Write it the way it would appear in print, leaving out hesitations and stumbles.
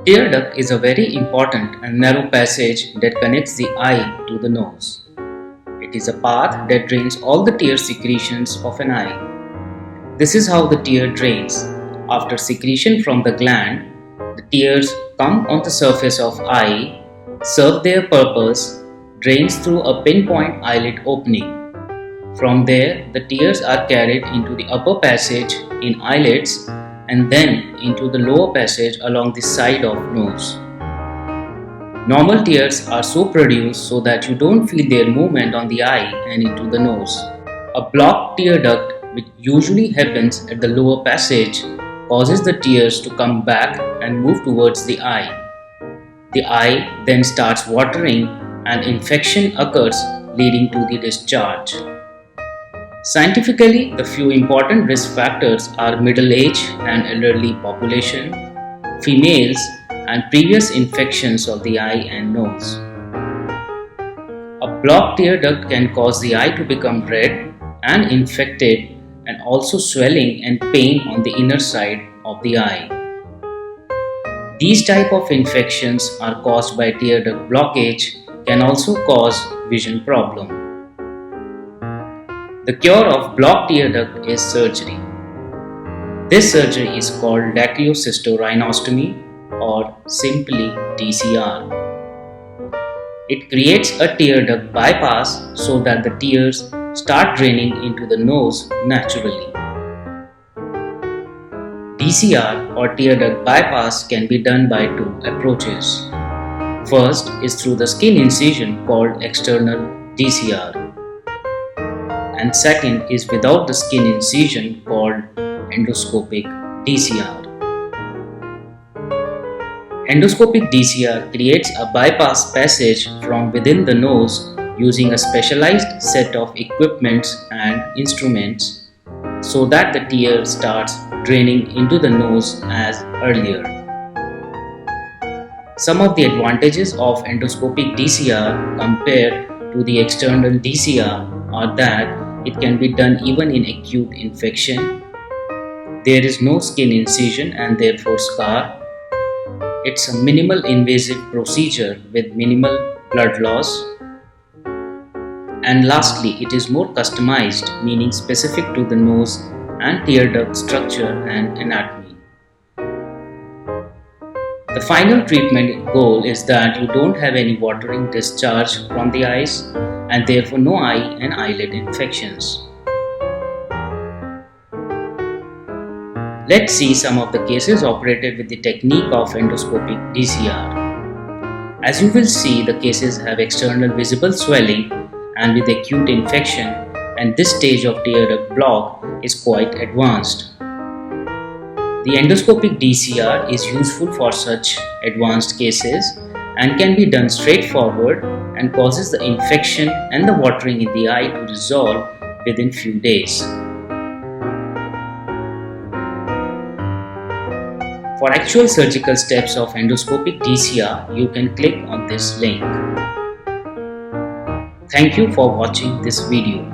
Tear duct is a very important and narrow passage that connects the eye to the nose. It is a path that drains all the tear secretions of an eye. This is how the tear drains. After secretion from the gland, the tears come on the surface of eye, serve their purpose, drains through a pinpoint eyelid opening. From there, the tears are carried into the upper passage in eyelids and then into the lower passage along the side of nose. Normal tears are so produced so that you don't feel their movement on the eye and into the nose. A blocked tear duct, which usually happens at the lower passage, causes the tears to come back and move towards the eye. The eye then starts watering and infection occurs, leading to the discharge. Scientifically, the few important risk factors are middle age and elderly population, females, and previous infections of the eye and nose. A blocked tear duct can cause the eye to become red and infected and also swelling and pain on the inner side of the eye. These type of infections are caused by tear duct blockage, can also cause vision problem. The cure of blocked tear duct is surgery. This surgery is called dactyocystorhinostomy or simply DCR. It creates a tear duct bypass so that the tears start draining into the nose naturally. DCR or tear duct bypass can be done by two approaches. First is through the skin incision called external DCR, and second is without the skin incision called endoscopic DCR. Endoscopic DCR creates a bypass passage from within the nose using a specialized set of equipments and instruments so that the tear starts draining into the nose as earlier. Some of the advantages of endoscopic DCR compared to the external DCR are that it can be done even in acute infection. There is no skin incision and therefore scar. It's a minimal invasive procedure with minimal blood loss. And lastly, it is more customized, meaning specific to the nose and tear duct structure and anatomy. The final treatment goal is that you don't have any watering discharge from the eyes and therefore no eye and eyelid infections. Let's see some of the cases operated with the technique of endoscopic DCR. As you will see, the cases have external visible swelling and with acute infection, and this stage of tear duct block is quite advanced. The endoscopic DCR is useful for such advanced cases and can be done straightforward and causes the infection and the watering in the eye to resolve within few days. For actual surgical steps of endoscopic DCR, you can click on this link. Thank you for watching this video.